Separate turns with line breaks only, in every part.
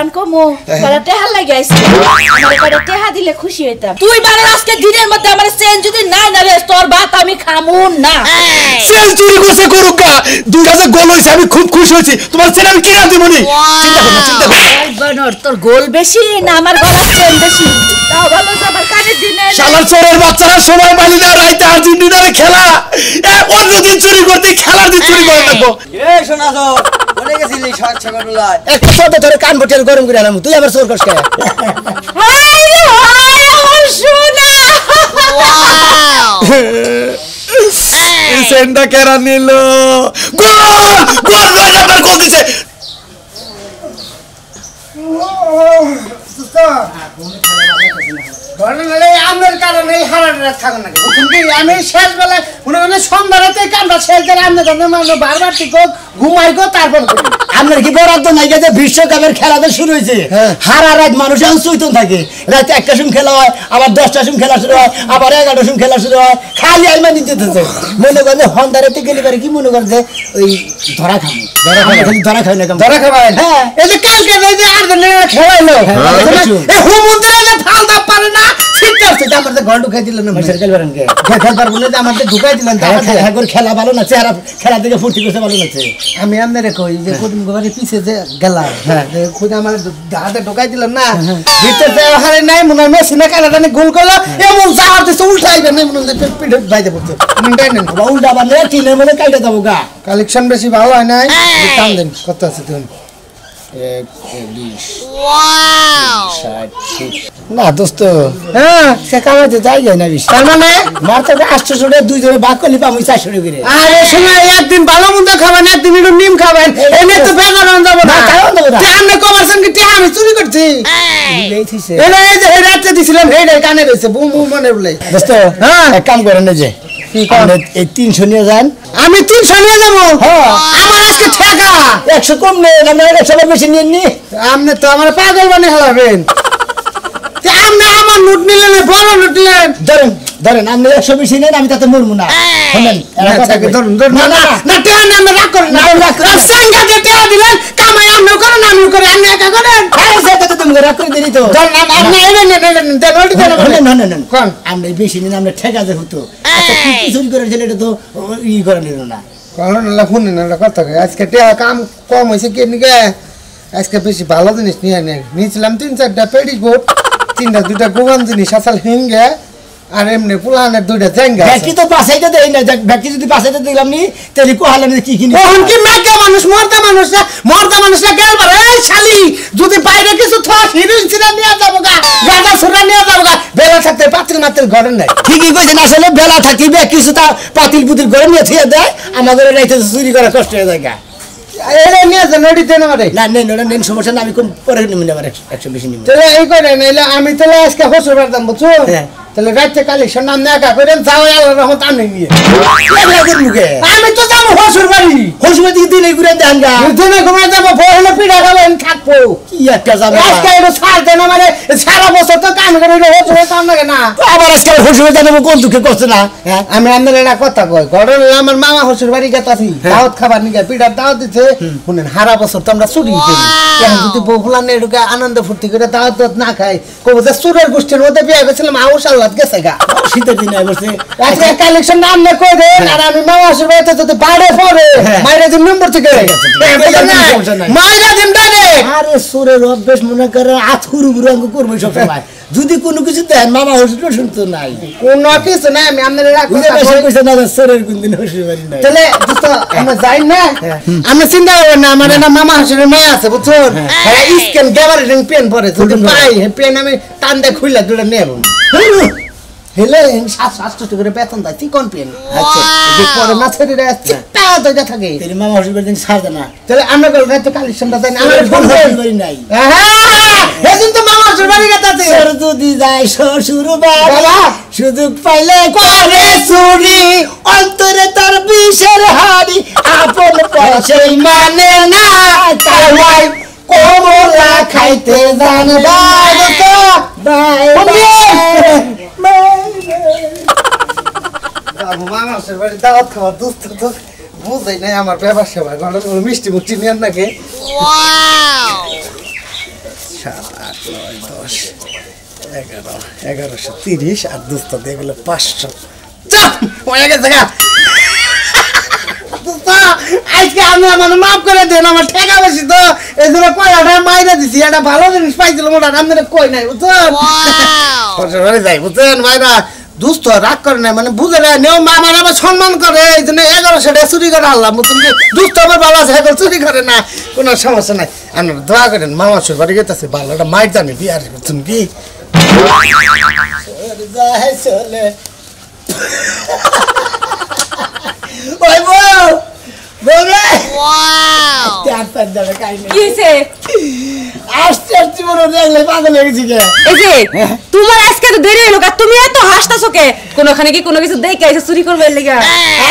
গান কমো বড় টেহা লাগি আইছে আমার বড় টেহা দিলে খুশি হইতাম তুই বারে আজকে দিনের মধ্যে আমার চেন যদি নাই না রে তোর ভাত আমি খামুন না
চেন চুরি করছে করুকা 2000 গোল হইছে আমি খুব খুশি হইছি তোমার চেন আমি কিনা দিবনি চিন্তা কর
বনর তোর গোল বেশি না আমার গলার চেন বেশি তাও ভালো আমার কানে দিনে
শালার চোরের বাচ্চারা সময় পালি না রাইতে আর্জেন্টিনারে খেলা অন্যদিন চুরি করতে খেলার দিন চুরি করে থাকবো
এ শোনা তো বলে গেছিলি সকালবেলা
এক চোদ ধরে কান বটেল গরম করে আনমু তুই আমার চোর কষ্ট
হাই হাই সোনা
এই সেন্ডা কেরা নিল গোল গোল গোল আবার গোল দিছে
আমার কারণে হারাটা থাকুন না আমি শেষ বেলায় মনে মনে সন্ধ্যারাতে কামটা শেষ করে আপনি বারবার ঠিক ঘুমাই গো তারপর
আপনার কি বরাদ্দ নাই যে বিশ্বকাপের খেলাতে শুরু হয়েছে হারা রাত মানুষ এখন চৈতন থাকে রাতে 1টার সময় খেলা হয় আবার 10টার সময় খেলা শুরু হয় আবার 11টার সময় খেলা শুরু হয় খালি আইমা দিতেছে মনে করেন সন্ধ্যারাতে গেলে পারে কি মনে করেন যে ওই ধরা খাবো ধরা খাই না
ধরা খাবেন হ্যাঁ এই যে কালকে যে আর্জেন্টিনা খেলাইলো এই হুমুদে ফালদা পারে না ঠিক আছে আমার তো ঘর ঢুকাই দিলেন না খেলতে পারেন কে খেলতে পারবো না আমাদের ঢুকাই দিলেন
খেলা ভালো না চেহারা খেলা থেকে ফুর্তি করতে ভালো লাগছে
আমি আপনারে কই যে কোদিন গোবারে পিছে যে গেলাম হ্যাঁ খুদ আমার হাতে ঢুকাই দিলেন না ভিতরে যে হারে নাই মনে হয় মেশিনে কাটাটানি গোল করলো এমন যাওয়ার দিছে উল্টাইবে না মনে হয় পিঠে বাইতে পড়ছে উল্টাই নেন
উল্টা বানলে টিনের মধ্যে কাইটা যাবো গা
কালেকশন বেশি ভালো হয় নাই টান দেন কত আছে তুমি
না দোস্ত হ্যাঁ সে কামাইতে যাই যায় না বেশি
তার মানে
মার তো 800 দুইজনে ভাগ করলি পাবো 400 করে
আরে শোনা একদিন ভালো মন্দ খাবেন একদিন একটু নিম খাবেন এনে তো বেজান যাব না আপনি কমার্সেন কি টিয়া আমি চুরি করছি এনে এই যে রাতে দিছিলাম হেডে কানে রইছে বুম বুম মনে বলে
দোস্ত হ্যাঁ এক কাম করেন না যে এই 300 নিয়ে যান
আমি 300 নিয়ে যাবো আমার আজকে ঠেকা
100 কম নেই আমরা 100 বেশি নিয়ে নি
আপনি তো আমার পাগল বানিয়ে হালাবেন আপনি আমার নোট নিলেন বড় নোট নিলেন
ধরেন ধরেন আপনি 100 বেশি নেন আমি তাতে মরবো না শুনেন
ধরুন ধরুন না না না টিয়া না আমরা রাগ করেন না সাঙ্গা যে টিয়া দিলেন কামাই আপনি করেন আমি করে আপনি একা করেন
হ্যাঁ সেটা তো তুমি রাগ করে দিলি তো
ধরুন আপনি এনে
নেন কোন আমরা বেশি নিন আমরা ঠেকা দে হতো আচ্ছা কি চুরি করে দিলে এটা তো ই করে নিল না
কারণ না শুনুন না কথা আজকে টিয়া কাম কম হয়েছে কি নিকে আজকে বেশি ভালো জিনিস নিয়ে নিয়েছিলাম 3-4টা পেডিস বোট 2টা গোগান জিনিস আসল হিঙ্গে আর এমনি পুলানের 2টা জাঙ্গা
ব্যাকি তো পাছাইতে দেই না ব্যাকি যদি পাছাইতে দিলাম নি তাহলে কোহালে কি কিনি
কোন কি মাগা মানুষ মরদা মানুষরা গেল বারে এই শালি যদি বাইরে কিছু থস হিরোইন সিরা নিয়ে যাবো গা গাদা সুরা নিয়ে যাবো গা বেলা থাকতে পাতিল মাতিল ঘরে নাই
ঠিকই কইছেন আসলে বেলা থাকিবে কিছু তা পাতিল পুতিল ঘরে নিয়ে থিয়ে দেয় আমাদের রাইতে চুরি করা কষ্ট হয়ে যায় গা
এরে নিয়ে যান নড়ি দেন আমারে
না নেন সমস্যা না আমি কোন পরে নিব না 100 বেশি নিব
তাহলে এই করে নাইলে আমি তাহলে আজকে হসুর বাদাম বুঝছো তাহলে রাতে কালেকশন নাম নেকা করেন যাও আল্লাহর রহমত আনি নিয়ে আমি তো যাবো হসুর বাড়ি
হসুর বাড়ি দিনে ঘুরে দেন গা
দিনে ঘুরে যাবো বড় পিঠা খাবেন থাকবো
কি একটা যাবে
আজকে একটু ছাড় দেন আমারে সারা বছর তো কাম করে হসুর কাম লাগে না
আবার আজকে হসুর বাড়ি যাবো কোন দুঃখে করছে না
আমি আপনার একটা কথা কই ঘরে আমার মামা হসুর বাড়ি গেতাছি দাওয়াত খাবার নিয়ে পিঠার দাওয়াত দিচ্ছে শুনেন সারা বছর তো আমরা চুরি করি এখন যদি বহুলানে এটুকু আনন্দ ফুর্তি করে দাওয়াত না খাই কবো যে চুরের গোষ্ঠীর মধ্যে বিয়ে গেছিলাম আউশ আল্লাহ গেছে গা
শীতের দিনে বসে
আজকে কালেকশন নাম না কই দেন আর আমি মামা হসুর বাড়িতে যদি বাইরে পড়ে মাইরা দিন নম্বর থেকে মাইরা দিন ডাইরেক্ট
আরে চোরের অভ্যেস মনে করে আথুরু বুড়ো অঙ্ক করবো সব সময় যদি কোনো কিছু দেন মামা হসুর শুনতো নাই
কোন কিছু না আমি আপনার
চোরের কোন দিন হসুর বাড়ি নাই
তাহলে আমরা যাই না আমরা চিন্তা করবেন না আমার না মামা হসুরের মেয়ে আছে বুঝছো হ্যাঁ স্ক্যান গ্যাবারিং পেন পরে যদি পাই পেন আমি টান দিয়ে খুললা দুটো নেব হেলে 700 করে বেতন দেয় কোন পেন আচ্ছা যে পরে না ছেড়ে চিপটা দইটা থাকে
তেরি মামা হসুর বাড়ি ছাড় না
তাহলে আমরা গেল রাতে কালেকশনটা দেন আমার ফোন
বাড়ি নাই
হ্যাঁ এদিন তো মামা হসুর বাড়ি গেতাছে
সর যদি যায় শ্বশুর বাবা সুযোগ পাইলে করে চুরি অন্তরে তার বিষের হাড়ি আপন পয়সাই মানে না তাই কমলা খাইতে জানে বাই
মামা হসুর বাড়ি দাওয়াত খাওয়া দুস্থ তো বুঝাই নাই আমার ব্যবসা ভাই মিষ্টি মুষ্টি নেন নাকি 1130 আর দোস্ত দিয়ে গেল 500 চাপ হয়ে গেছে গা দোস্ত আজকে আমি মানে মাফ করে দেন আমার ঠেকা বেশি তো এই জন্য কয়টা মাইরা দিছি এটা ভালো জিনিস পাইছিলাম ওটা আপনাদের কই নাই বুঝছেন ওয়াও যাই বুঝছেন ভাইরা দোস্ত রাগ করে না মানে বুঝে না নেও মামার আমার সম্মান করে এই জন্য 1100 টাকা চুরি করে আনলাম বুঝছেন কি দোস্ত আমার ভালো আছে এখন চুরি করে না কোনো সমস্যা নাই আপনারা দোয়া করেন মামা শ্বশুর বাড়ি গেতেছে ভালো একটা মাইর জানি বিয়ার বুঝছেন কি চলে ওই বউ বউ রে ওয়াও চার পাঁচ দাঁড়া কাই না
কি হইছে
আসতে আসতে মনে দেখলে পাগল হয়ে গেছি কে
এই যে তোমার আজকে তো দেরি হলো কা তুমি এত হাসতাছো কে কোনখানে কি কোনো কিছু দেখে আইছো চুরি করবে লাগা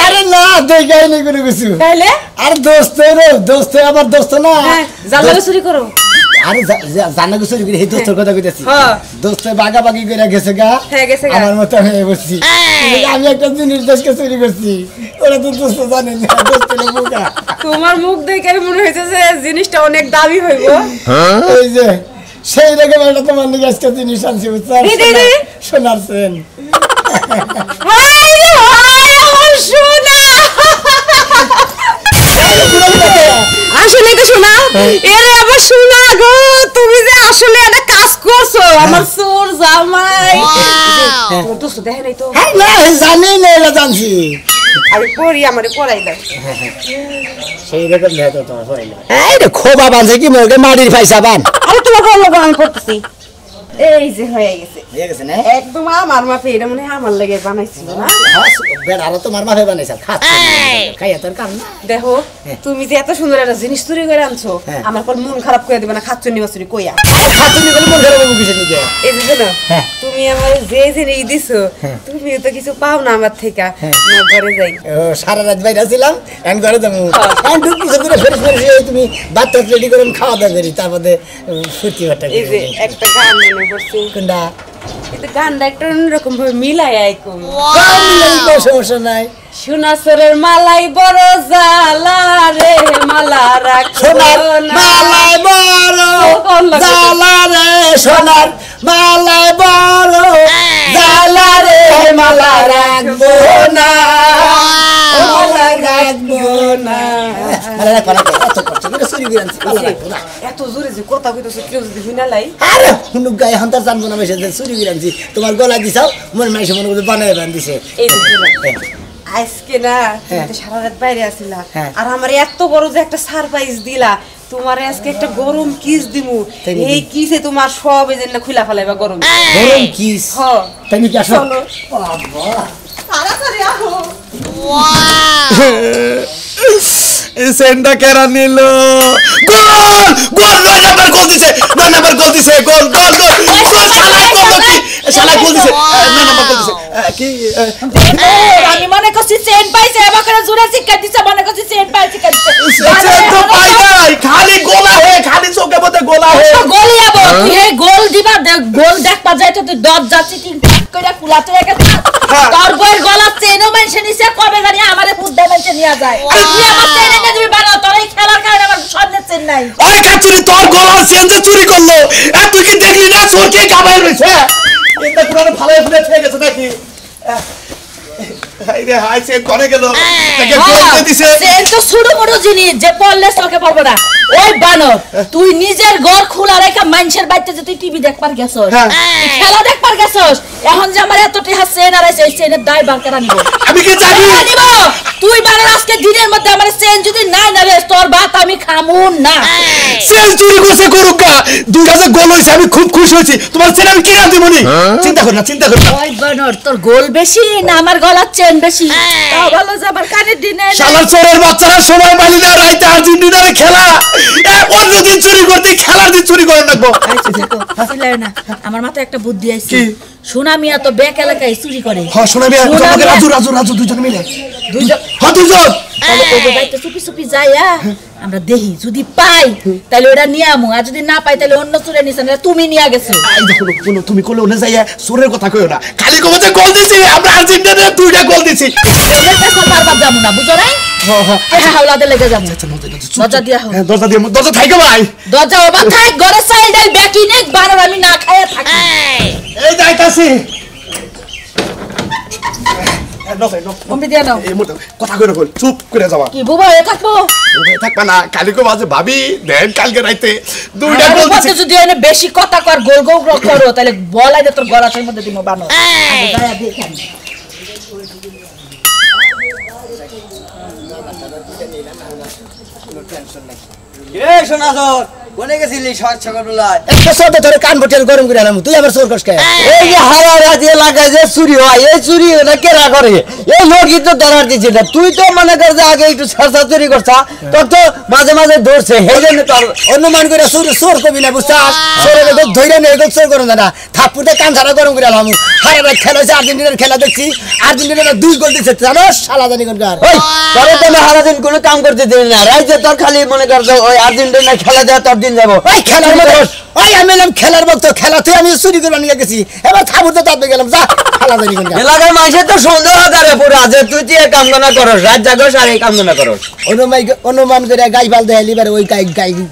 আরে না দেখাই নাই কোনো কিছু
তাইলে
আর দোস্ত রে দোস্ত আমার দোস্ত না
জানলা চুরি করো
আরে জানা কিছু করে এই দোস্তের কথা কইতাছি
হ্যাঁ
দোস্ত বাগাবাগি করে গেছে গা
হ্যাঁ গেছে গা
আমার মত হয়ে বসছি আমি একটা জিনিস দেশকে চুরি করছি ওরা তো দোস্ত জানে না দোস্ত না বোকা
তোমার মুখ দেখে মনে হইছে যে জিনিসটা অনেক দামি হইবো
ওই যে সেই রকম একটা তোমার নিয়ে আজকে জিনিস আনছি বুঝছেন সোনার চেন
হাই হাই আমার সোনা আসলে তো শোনা এরে আবার শোনা গো তুমি যে আসলে একটা কাজ করছো আমার সোর জামাই তোর তো দেখে নাই তো
হ্যাঁ না জানি না এটা জানছি
আমি পড়ি আমারে পড়াই দাও
সেই রকম নেই তো তোমার হয় না এই রে খোবা বাঁধে কি মগে মাটির পয়সা বান
আরে তোমার ভালো লাগা আমি করতেছি এই যে হয়ে গেছে
হয়ে গেছে না
একদম আমার মাপে এটা মনে হয় আমার লাগে বানাইছিল না
বের আরো তোমার মাথায় বানাইছ খাইয়া তোর কাম না
দেখো তুমি যে এত সুন্দর একটা জিনিস চুরি করে আনছো আমার পর মন খারাপ করে দিবে না খাচ্ছনি বাসুরি কইয়া
খাতুনি বলে মন খারাপ হয়ে গেছে নিকে
এই যে জানো তুমি আমার যে জিনিস দিছো তুমি তো কিছু পাও না আমার থেকে না ঘরে যাই
সারা রাত বাইরে ছিলাম এন্ড ঘরে যাবো এন্ড কিছু করে ফেরে ফেরে তুমি ভাত রেডি করে খাওয়া দাওয়া করি তারপরে ফুটি ভাটা
এই যে একটা গান মনে পড়ছে
কোনটা
এটা গানটা একটা অন্যরকম ভাবে মিলাই আইকম
সমস্যা নাই
সোনাসরের মালাই বড় জালা রে মালা রাখ
সোনার মালাই বড় জালা রে সোনার মালাই বড় জালা রে মালা রাখবো না মালা রাখবো না মালা রাখবো না এত কষ্ট করে চুরি করে আনছি মালা রাখবো না
এত জোরে যে কথা কইতেছ কেউ যদি শুনা লাই
আরে হুনুক গায়ে হান্তার জানবো না বেশি চুরি করে আনছি তোমার গলা দিছাও মনে মাইসে মনে করে বানায় বান্ধিছে
এই আজকে না তুমি তো সারা রাত বাইরে আসিলা আর আমার এত বড় যে একটা সারপ্রাইজ দিলা তোমারে আজকে একটা গরম কিস দিমু এই কিসে তোমার সব এই জন্য খুলা ফেলাইবা গরম
গরম কিস
হ্যাঁ
তাই নাকি আসো
চলো
বাবা
তাড়াতাড়ি আসো
সেন্ডা কেরা নিল গোল গোল 9 নাম্বার গোল দিছে 9 নাম্বার গোল দিছে গোল গোল গোল গোল শালা গোল দিছে 9 নাম্বার গোল দিছে কি
আমি মনে করছি চেন পাইছে এবার করে জোরে চিক্কা দিছে মনে করছি চেন পাইছে চিক্কা দিছে
চেন তো পাই নাই খালি গোলা হে খালি চোখে মধ্যে গোলা হে
গোলিয়াবো তুই এই গোল দিবা গোল দেখবা যাই তো তুই দর যাচ্ছি তিন কইরা কুলাতে রেখে তোর বইয়ের গলা চেনও মেনশন নিছে কবে জানি আমারে বুদ্ধা মেনশন নিয়া যায় তুই আমার চেন এনে দিবি বানাও তোর এই খেলার কারণে আমার সামনে চেন নাই
ওই কাচুরি তোর গলার চেন যে চুরি করলো আর তুই কি দেখলি না চোর কে কামাই রইছে এটা পুরো ভালো ফুলে থেকে গেছে নাকি হাই রে হাই চেন করে গেল তাকে গোল দিয়ে দিছে
চেন তো ছোট বড় জিনিস যে পড়লে চোখে পড়বে না ওই বানর তুই নিজের ঘর খোলা রেখে মানুষের বাড়িতে যে তুই টিভি দেখবার গেছস খেলা দেখবার গেছস এখন যে আমার এতটি চেন আর এই চেনের দায় বার করে নিব
আমি কি জানি
নিব তুই বানর আজকে দিনের মধ্যে আমার চেন যদি নাই না রে তোর ভাত আমি খামুন না
চেন চুরি করছে করুকা 2000 গোল হইছে আমি খুব খুশি হইছি তোমার চেন আমি কিনা দিবনি চিন্তা কর না
ওই বানর তোর গোল বেশি না আমার গলার চেন বেশি তা ভালো যে আমার কানের দিনে
শালার চোরের বাচ্চারা সময় পালি না রাইতে আর্জেন্টিনার খেলা অন্যদিন চুরি করতে খেলার দিন চুরি করে রাখবো
না আমার মাথায় একটা বুদ্ধি আইছে সোনা মিয়া তো ব্যাক এলাকায় চুরি করে
হ্যাঁ সোনা মিয়া তোমাকে রাজু দুজন মিলে দুজন
তাহলে ওগো বাইতে চুপি চুপি যাইয়া আমরা দেখি যদি পাই তাহলে ওটা নিয়ে আমু আর যদি না পাই তাহলে অন্য চুরে নিছেন তুমি নিয়ে গেছো
এই দেখো কোনো তুমি কোলে ওনে যাইয়া সুরের কথা কইও না খালি কবে যে গোল দিছি আমরা আর্জেন্টিনা 2টা গোল দিছি
এলে পেছন বারবার যাবো না বুঝো নাই হ্যাঁ হাওলাতে লেগে যাবো দরজা দিয়া হোক
দরজা থাইকে ভাই
দরজা ওবা থাক ঘরে সাইডাই ব্যাকি নেক বারবার আমি না খায়া থাকি
এই যাইতাছি
কমপ্লিট দিয়া নাও
এই মত কথা কইরা কই চুপ করে যাওয়া
কি বুবা এ থাকবো
থাকবা না কালি কো বাজে ভাবি দেন কালকে রাইতে 2টা
আমার
গোল
মধ্যে
দিছি
যদি এনে বেশি কথা কর গোল গোল করো তাহলে বলাই দে তোর গলাটার মধ্যে দিমো বানো আগে যায়া দেখান
এই শোনা তোর কোনে গেছিলি সকালবেলায়
একটা শব্দ ধরে কান বটেল গরম করে আলাম তুই আবার চোর কষ্ট
এই যে হাওয়া রাতে লাগায় যে চুরি হয় এই চুরি ওটা কেরা করে এই লোকই তো ধরার দিচ্ছে না তুই তো মনে কর যে আগে একটু সরসা চুরি করছা তোর তো মাঝে মাঝে ধরছে সেই জন্য তোর
অনুমান করে চোর কবি না বুঝছা চোরের ধৈর্য নেই চোর করো না থাপ্পুতে কান ছাড়া গরম করে আলাম হারা রাত খেলা হয়েছে আর্জেন্টিনার খেলা দেখছি আর্জেন্টিনার 2 গোল দিচ্ছে জানো শালা জানি কোনকার
ওই তোরে তো না সারাদিন কোনো কাম করতে দিলি না রাইতে তোর খালি মনে কর যে ওই আর্জেন্টিনা খেলা দেওয়া তোর দিন যাবো
ওই খেলার মধ্যে ওই আমি এলাম খেলার ভক্ত খেলাতে আমি চুরি করে নিয়ে গেছি এবার থাপুতে তাপে গেলাম যা শালা জানি কোনকার
এলাকার মানুষের তো সন্দেহ করে পুরো যে তুই তুই এই কামনা করস রাত জাগস আর এই কামনা করস
অনুমান করে গাই ফাল দেয় এবার ওই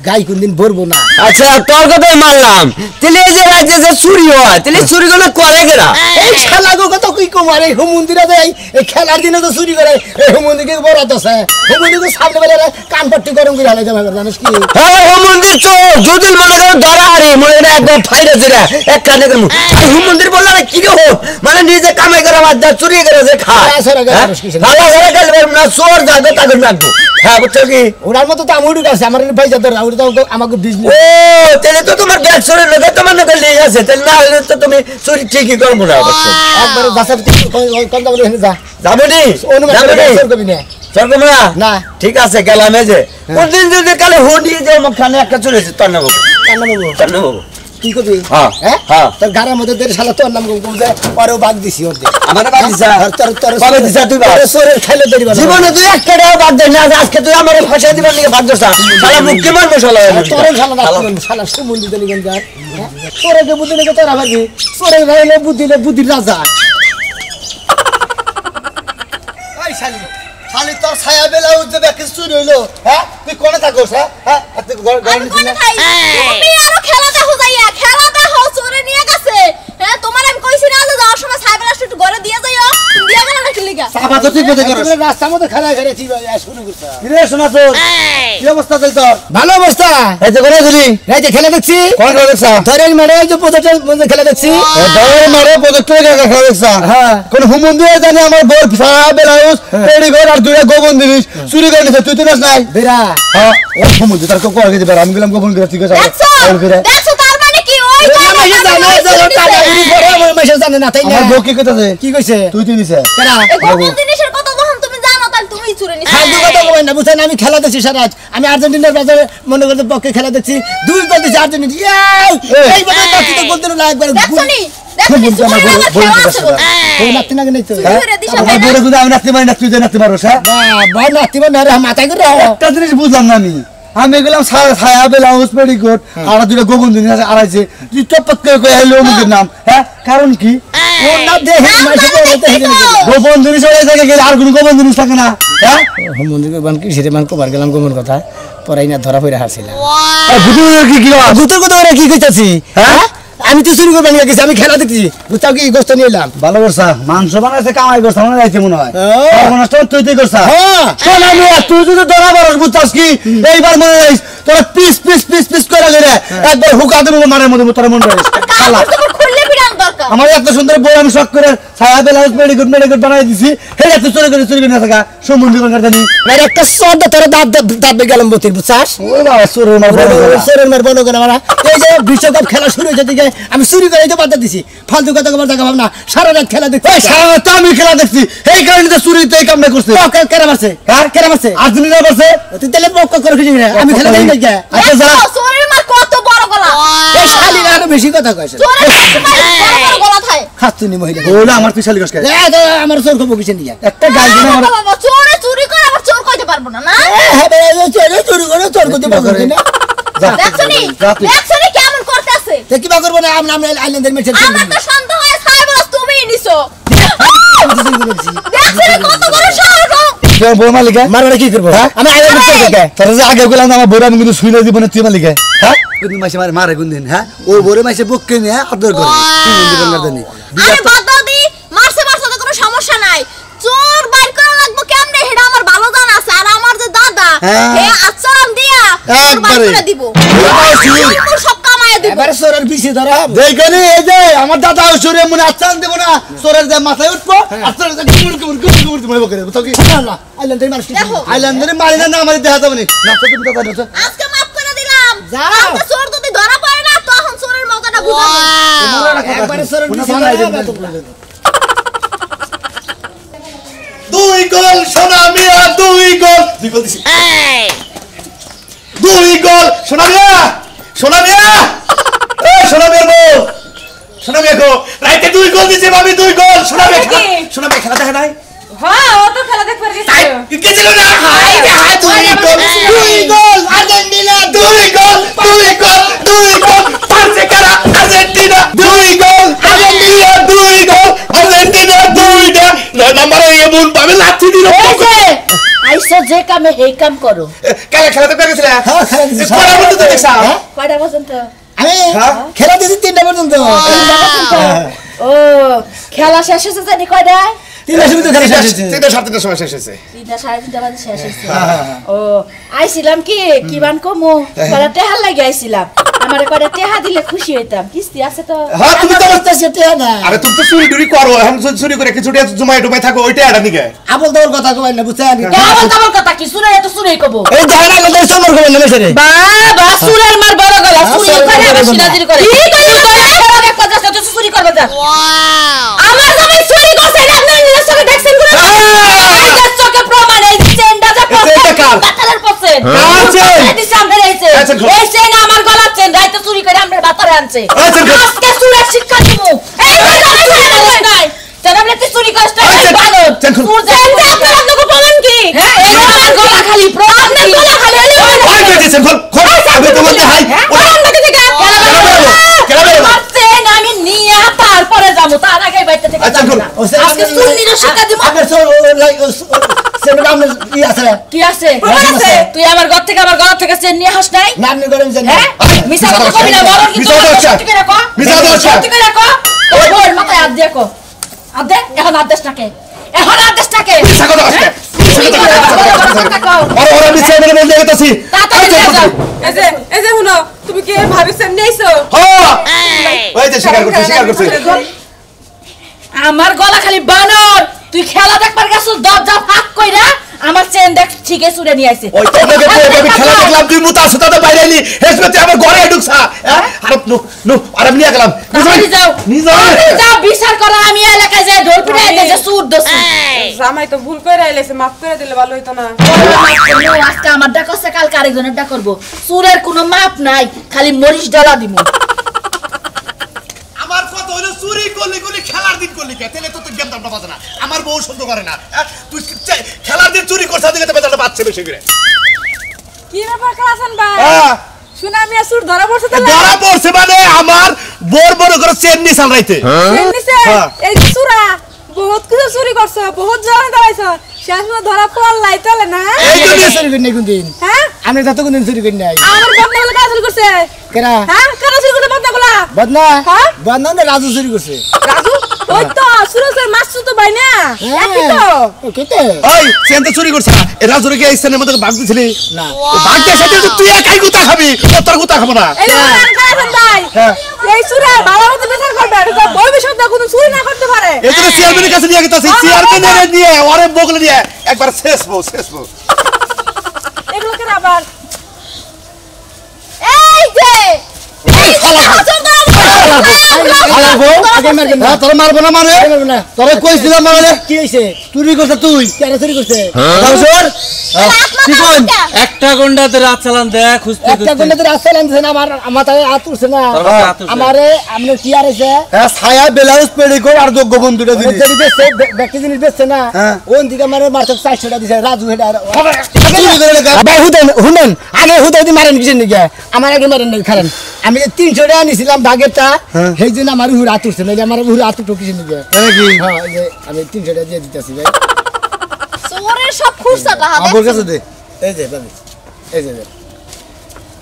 গাই কোনদিন ভরবো না
আচ্ছা তোর কথাই মানলাম তাহলে এই যে রাজ্যে যে চুরি হয় তাহলে চুরিগুলো করে কেরা
এই শালা গো কত কি কমার এই হুমন্দিরা দেয় এই খেলার দিনে তো চুরি করে এই হুমন্দিকে বরাত আছে হুমন্দিকে সামনে বেলা কান পাট্টি গরম করে হালাই যাবে জানিস কি
হ্যাঁ ও মন্দির তো যদি মনে করো ধরা আরে মনে না একদম ফাইরে জেরা এক কানে করমু এই হুম মন্দির বললা না কি গো মানে নিজে কামাই করে বাদ দা চুরি করে যে খায় হালা ঘরে গেল না চোর যাবে তাকে রাখবো হ্যাঁ বুঝছো কি
ওনার মতো তো আমি উড়ে গেছে আমার পয়সা ধরে ওটা তো আমাকে বিজনেস
ও তাহলে তো তোমার ব্যাগ চুরির লোকে তোমার নাকি লেগে আছে তাহলে না হলে তো তুমি চুরি ঠিকই করবো না অবশ্যই
একবার বাসা কোন দাম এখানে যা
যাবে নি
অনুমান
যাবে
করে
নি
চোর কবি না
চরকমরা
না
ঠিক আছে গেলাম এই যে কোনদিন যদি কালে হুডি যে মুখখানে একটা চলেছে তোর নাম
কান্না বাবু কি করবি
হ্যাঁ,
হ্যাঁ
হ্যাঁ।
তোর গাড়ির মধ্যে দেড় শালা তোর নাম কম যে পরেও বাদ দিছি ওর দিয়ে
আমার বাদ দিছা
তোর তোর
কবে দিছা তুই বাদ?
সোরের খাইলে দেরি বাদ
জীবনে তুই একটা টাকা বাদ দে না আজকে তুই আমার ফাঁসিয়ে দিবার নিয়ে বাদ দিছা শালা মুখ কি মারবো শালা
তোর শালা রাখবেন শালা সুমন্দি দেলি কেন যার তোরে কে বুদ্ধি লেগে তোরা ভাবি তোরে ভাইলে বুদ্ধির রাজা
এই শালি শালি তোর ছায়া বেলা উঠছে ব্যাকে চুরি হইলো হ্যাঁ তুই কোনে থাকোস হ্যাঁ তুই
আমি কোনে খাই তুমি আরো খেলা দেখো যাইয়া খেলা দেখো চোরে নিয়ে গেছে হ্যাঁ তোমার আমি কইছি না যে যাওয়ার সময় সাইবেল আসতে একটু ঘরে দিয়ে যাইও তুমি দিয়া গেল না কি লিগা
সাবা তো তুই কোথায় করস
রাস্তার মধ্যে খেলা খেলেছি শুরু করছে
রে শোনা তোর কি অবস্থা চল তোর
ভালো অবস্থা
এই যে করে দিলি
এই যে খেলা দেখছি
কোন করে দেখছা
ধরেন মেরে এই যে প্রজেক্টের মধ্যে খেলা দেখছি
দৌড় মারে প্রজেক্টরে খেলা দেখছা
হ্যাঁ
কোন হুমন্দির জানি আমার বল সারা বেলাউস পেড়ি ঘর আর দুইটা গোবন জিনিস চুরি করে নিছে তুই তো নাস নাই
বেরা
হ্যাঁ ও হুমন্দি তার কোকো আগে দিবে আমি গেলাম গোবন করে ঠিক আছে
দেখছো তার মানে কি ওই
জানে না তাই না
আমার বউ কি কইতাছে
কি কইছে
তুই তুই নিছে
কেনা
এই গোপন জিনিসের কথা যখন তুমি জানো তাহলে তুমিই চুরে নিছো
ফালতু কথা বলেন না বুঝছেন আমি খেলা দেখছি সারা রাত আমি আর্জেন্টিনার বাজারে মনে করতে পক্ষে খেলা দেখছি 2 গোল দিছে আর্জেন্টিনা এই বাজারে বাকি তো গোল দিল না একবার
দেখছনি দেখছনি তোমার আমার খেলা আছে বল
ওই নাতি না নেই তো
চুরে দিশা
আমার বউরে যদি আমি নাচতে পারি না তুই যে নাচতে পারো হ্যাঁ
ভাই নাতি না রে মাথায় করে
একটা জিনিস বুঝলাম না আমি গেলাম ছায়া বেলাউস পেডিকোট আর দুইটা গোবন জিনিস আড়াইছে তুই টপক করে কই হলো মুখের নাম হ্যাঁ কারণ কি
ওর নাম দেখে মাইসে বলতে হেগে
গোবন জিনিস ওই জায়গায় গেলে আর কোনো গোবন জিনিস থাকে না হ্যাঁ
মন্দির বান কি সেটা মান কবার গেলাম গোমর কথা পরাই না ধরা পড়ে হারছিলাম
কি কি
ভূতের কথা ওরা কি কইতাছি হ্যাঁ আমি তো চুরি করবার নিয়ে গেছি আমি খেলা দেখছি বুঝতাও কি গোস্ত নিয়ে এলাম
ভালো করছা মাংস বানাইছে কামাই করছা মনে যাইছে মনে হয় তুই তুই করছা
হ্যাঁ
শোন আমি তুই যদি ধরা বরস বুঝছাস কি এইবার মনে যাইস তোরা পিস পিস পিস পিস করে গেলে একবার হুকা দেবো মারের মধ্যে তোরা মনে রাখিস শালা
তোমার খুললে বিরান দরকার
আমার এত সুন্দর বই আমি শখ করে ছায়া বেলাউস মেডিকেট বানাই দিছি হেটা তুই চুরি করে না থাকা সম্বন্ধী কোন কারণে
আর একটা সদ তোরা দাঁত গেলাম বতির বুঝছাস
ওই বাবা চোরের মার
শরীর মার বন্ধ করে মারা এই যে বিশ্বকাপ খেলা শুরু হয়েছে দিকে আমি চুরি করে তো বাদ দিছি ফালতু কথা কবার দেখা ভাবনা সারা রাত খেলা দেখছি
সারা রাত আমি খেলা দেখছি এই কারণে তো চুরিতে এই কামটা করছে
কেরাম আছে
হ্যাঁ
কেরাম আছে
আর্জেন্টিনা বসে
তুই তাহলে বক করে খুঁজি না আমি খেলা দেখি না
আচ্ছা যা
চোরের মার কত বড় গলা
এই শালি না আরো বেশি কথা কইছে
চোরের মার বড় বড় গলা থাকে
খাতুনি মহিলা
ওলা আমার তুই শালি কসকে
আমার চোর কব কিছু নিয়া
একটা গাল দিন আমার
বাবা চোরে চুরি করে আবার চোর কইতে পারবো না না
হ্যাঁ বেড়ে চলে চুরি করে চোর করতে পারবে না
দেখছনি কেমন করতেছে
তো কি বা করব না আমরা আইল্যান্ডের মেছে
আমার তো সন্দেহ হয় সাইবরাস তুমি নিছো দেখছনি কত বড় সাহস
তোর বউ মালিকা
মারবারে কি করব আমি আইল্যান্ডের মেছে থেকে
তোর যে আগে গেলাম আমার বউরা আমি কিন্তু শুইনা দিব না তুই মালিকা হ্যাঁ কোন মাসে মারে কোন দিন হ্যাঁ ও বউরে মাসে বুককে নিয়ে আদর করে তুই মন্দির না জানি
আরে বাদাদি মারছে তো কোনো সমস্যা নাই চোর বাইর করা লাগবে কেমনে হেডা আমার ভালো জানা আছে আর আমার যে দাদা হে আচরণ দিয়া চোর বাইর করে দিব সব কামায় দিব
এবারে চোরের পিছে ধরা
দেখনি এই যে আমার দাদা সুরে মনে আচ্ছান দেব না চোরের যে মাথায় উঠবো আচ্ছান গুড় মনে বকে দেব তো কি
না আইল্যান্ডের মানুষ
দেখো
আইল্যান্ডের মারি না আমার দেখা যাবে না তুমি দাদা না
আজকে মাফ করে দিলাম
যাও।
কালকে চোর যদি ধরা পড়ে না তখন চোরের মজাটা বুঝাবো
একবারে চোরের পিছে ধরা
দুই গোল সোনা মিয়া দুই গোল দিছি দুই গোল সোনা মিয়া এ সোনা মিয়া গো সোনা মিয়া গো রাইতে দুই গোল দিছে ভাবি দুই গোল সোনা মিয়া খেলা দেখা নাই
হ্যাঁ ও তো খেলা দেখবার গেছে
গেছিল না হাই রে হাই দুই গোল আর্জেন্টিনা দুই গোল পারছে কারা আর্জেন্টিনা দুই গোল আর্জেন্টিনা দুইটা নয় নম্বরে এমন ভাবে লাথি দিল
আইসো যে কামে এই কাম করো
কালা খেলা দেখতে গেছিল
হ্যাঁ খেলা দিছি
কয়টা পর্যন্ত দেখছা
কয়টা পর্যন্ত
আমি খেলা দিছি 3টা পর্যন্ত
ও খেলা শেষ হয়েছে জানি কয়টায়
3টা সময় তো খেলা শেষ হয়েছে
3টা 3:30 সময় শেষ হয়েছে
3টা 3:30 বাজে শেষ হয়েছে ও আইছিলাম কি বান কমু কয়টা টেহা লাগি আইছিলাম আমারে কয়টা টেহা দিলে খুশি হইতাম কিস্তি আছে তো
হ্যাঁ তুমি তো
তো সেটা না
আরে তুমি তো চুরি করো এখন চুরি করে কিছুটা জমাই থাকো ওইটা এটা নিকে
আবল তোর কথা কই না বুঝছেন
কেমন তোমার কথা কি শুনে তো শুনেই কব
এই জায়গা কথা সম্পর্ক কই না মেসে
বাবা সুরের মার বড় গলা চুরি করে আবার সিরাজির করে কি কই এক কথা তো চুরি করবে যা আমার জামাই চুরি করছে না আপনি নিজের চোখে দেখছেন করে নিজের চোখে প্রমাণ এই চেনটা যা বাতারের পছন
আছে
এই সামনে রইছে এই চেন আমার গলার চেন রাইতে চুরি করে আমরা বাতারে আনছে আজকে চুরের শিক্ষা দিমু এই নাই জানাবলে তুই চুরি করছ না ভালো চুর চেন আপনার প্রমাণ কি হ্যাঁ এই আমার গলা খালি প্রমাণ কি গলা খালি
হাই কইতেছেন খোল আমি তোমাকে হাই
আমি নিয়ে তারপরে যাবো তার আগে বাইতে থেকে যাবো না আজকে সুন্নির শিক্ষা দিব
আগে সর সেটা আমরা
কি আছে তুই আমার ঘর থেকে চেন নিয়ে হাস নাই
নাম নি করেন জানি
হ্যাঁ মিছা কথা কবি না বড় কিন্তু সত্যি করে কো সত্যি করে কো ওই বল মাথায় হাত দিয়ে কো হাত দে এখন আদেশটাকে
মিছা কথা আছে ওরা মিছা বলে বলতে গেছি
তাড়াতাড়ি যাও
এই যে শুনো তুমি কি ভাবিছেন নেইছো
হ্যাঁ ওই যে স্বীকার করছি
আমার গলা খালি বানর তুই খেলা দেখবার গেছ দরজা ফাঁক কইরা আমার চেন দেখ ঠিকই চুরে নিয়ে আইছে
ওই তো দেখে আমি খেলা দেখলাম তুই মুতা আছে তো বাইরে এলি হেসমেতে আমার ঘরে ঢুকছা আরে নো আর আমি নিয়ে গেলাম
যাও বিচার করা আমি এলাকায় যাই ঢোল পিটাই দে যে সুর দছি
জামাই তো ভুল করে আইলেছে মাফ করে দিলে ভালো হইতো না
আজকে আমার ডাক আছে কাল আরেকজনের ডাক করব সুরের কোনো মাপ নাই খালি মরিচ ডলা দিমু
আমার কথা হলো চুরি করলি খেলার দিন করলি কে তাহলে তো তুই গেম দামটা বাজে না আমার বউ সহ্য করে না তুই খেলার দিন চুরি করছ দিকে তো বেজালটা বাজছে বেশি করে
কি ব্যাপার কালাসান ভাই
হ্যাঁ
শুনে আমি আসুর ধরা পড়ছে তো
ধরা পড়ছে মানে আমার বড় করে চেন নি চালাইতে
নিছে এই যে সুরা বহুত কিছু চুরি করছ বহুত জন দাঁড়াইছ শেষ মধ্যে ধরা পড়লাই তাহলে না
এই তো চুরি করি না কোন দিন
হ্যাঁ
আমি তো কোন দিন চুরি করি নাই
আমার বদনাগুলো কাজ চুরি করছে
কেনা
হ্যাঁ কারা চুরি করছে বদনাগুলো
বদনা
হ্যাঁ?
বদনা না রাজু চুরি করছে
রাজু ওই তো সুরজের মাসু তো ভাই না একই তো
কেতে
ওই চেন তো চুরি করছ এ রাজুরে কি এই স্থানের মধ্যে ভাগ দিছিলি
না
ভাগ দিয়ে সেটা তুই একাই গুতা খাবি তোর গুতা খাবো না
এই কালাসান ভাই এই সুরা ভালো মতো বিচার করবে এটা ভবিষ্যতে কোনো চুরি না করতে পারে
এগুলো চেয়ারম্যানের কাছে নিয়ে গেছে চেয়ারম্যানের নিয়ে ওরে বগলে নিয়ে একবার শেষ বউ
এগুলো কেন আবার
এই যে
হালা বউ আগে মারবেন না।
তোরা মারবো না মানে
মারবেন না।
তোরা কইছিলাম মানে
কি হইছে?
চুরি করছে তুই
কেন চুরি করছে?
হুজুর কি কইন
একটা গন্ডাতে রাত চালান দেখ খুঁজতে
একটা গন্ডাতে রাস্তা লাইনছে না, আমার মাথায় হাত উঠছে না। আমারে আপনি কি আর হইছে?
হ্যাঁ ছায়া ব্লাউজ পেডিকোট আর যোগ্য বন্ধুটা দিলি
যদি বেচছে, ব্যক্তি জিনিস বেচছে না, ওন দিকে আমার মারতে 400 টাকা দিছে, রাজু হেডা।
চুরি করে লাগা
ভাই হুনেন, আগে হুদাই মারেন কিসের নিকে? আমার আগে মারেন নাই, খারেন। আমি 300 টাকা নিছিলাম ভাগেরটা, সেই জন্য আমার হুর হাত উঠছে না, আমার হুর হাত উঠো কিসের নিকে?
নাকি
হ্যাঁ, এই যে আমি 300 টাকা দিয়ে দিতেছি ভাই।
চোরের সব খুঁজছে টাকা
আমার কাছে দে
এই যে ভাবি, এই যে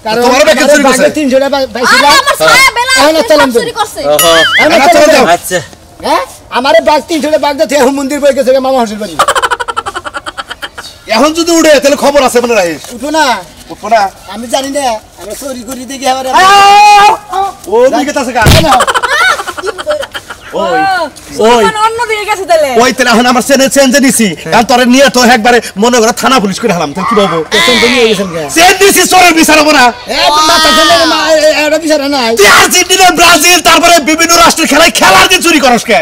কারণ
তোমারও ব্যাগে চুরি করছে?
300 টাকা পাইছিলাম।
আমার ছায়া বেলা
এখন চালান দেন।
চুরি করছে
এখন
চলো
চালান দেন।
আচ্ছা
হ্যাঁ, আমারে বাঘ 300 টাকা বাঘ দিয়ে মন্দির বই গেছে মামা হাসির বাড়ি।
এখন যদি উড়ে তাহলে খবর আছে মনে রাখিস
উঠো না,
উঠবো না
আমি জানি না, আমি চুরি করি দেখি আবার
ও দিকে তাছে গা ওই ওই
অন্য দিকে গেছে তাহলে
ওই তাহলে এখন আমার চেঞ্জ নিছি কারণ তোরে নিয়ে তো একবারে মনে করে থানা পুলিশ করে হারাম তুই কি বলবো
পেছন নিয়ে গেছেন কে?
চেঞ্জ নিছি চোরের বিচার হবো না
মাথা ছেলে এটা বিচার নাই।
তুই আর্জেন্টিনা ব্রাজিল তারপরে বিভিন্ন রাষ্ট্রের খেলায় খেলার দিন চুরি করস কে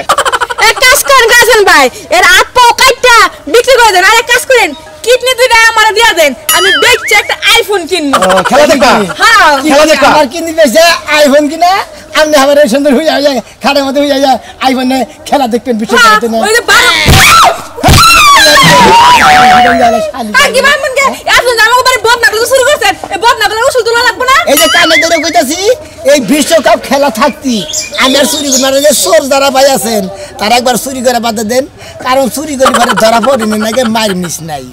এক কাজ করেন গাছেন ভাই, এর হাত পা কাটটা বিক্রি করে দেন। আর এক কাজ করেন, কিডনি দুইটা আমার দিয়া দেন, আমি দেখছি একটা আইফোন কিনবো।
খেলা দেখবা
হ্যাঁ
খেলা দেখবা
আমার কিনে পেয়েছে আইফোন কিনা, আপনি আমার এই সুন্দর হয়ে যায় খাটের মধ্যে হয়ে যায় আইফোনে খেলা দেখবেন বিশ্ব
হ্যাঁ,
খেলাতে না।
ওই যে আর কি ভাববেন কে? এখন আমাকে বাড়ি বদনাগুলো শুরু করছেন, এই বদনাগুলোর ওষুধ তোলা লাগবে না?
এই যে কানে ধরে কইতাছি, এই বিশ্বকাপ খেলা থাকতি আমি আর চুরি করি না। যে চোর যারা ভাই আছেন তারা একবার চুরি করে বাধা দেন, কারণ চুরি করে ধরা পড়েনি নাকি মার মিস নাই।